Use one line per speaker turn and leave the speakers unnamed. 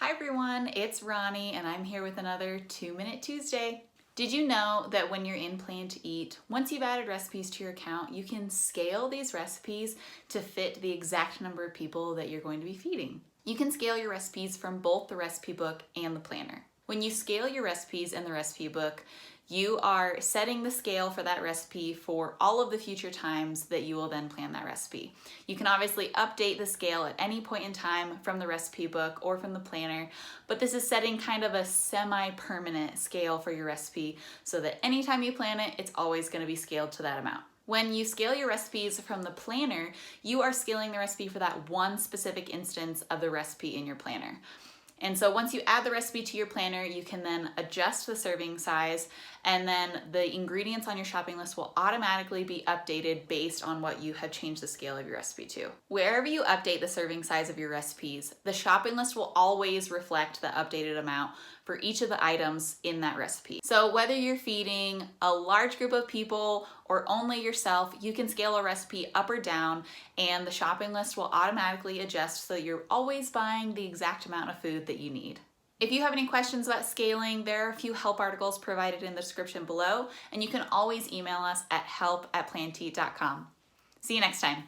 Hi everyone, it's Ronnie and I'm here with another 2-Minute Tuesday. Did you know that when you're in Plan to Eat, once you've added recipes to your account, you can scale these recipes to fit the exact number of people that you're going to be feeding? You can scale your recipes from both the recipe book and the planner. When you scale your recipes in the recipe book, you are setting the scale for that recipe for all of the future times that you will then plan that recipe. You can obviously update the scale at any point in time from the recipe book or from the planner, but this is setting kind of a semi-permanent scale for your recipe so that anytime you plan it, it's always going to be scaled to that amount. When you scale your recipes from the planner, you are scaling the recipe for that one specific instance of the recipe in your planner. And so once you add the recipe to your planner, you can then adjust the serving size, and then the ingredients on your shopping list will automatically be updated based on what you have changed the scale of your recipe to. Wherever you update the serving size of your recipes, the shopping list will always reflect the updated amount for each of the items in that recipe. So whether you're feeding a large group of people or only yourself, you can scale a recipe up or down, and the shopping list will automatically adjust so you're always buying the exact amount of food that you need. If you have any questions about scaling, there are a few help articles provided in the description below, and you can always email us at help@plantoeat.com. See you next time.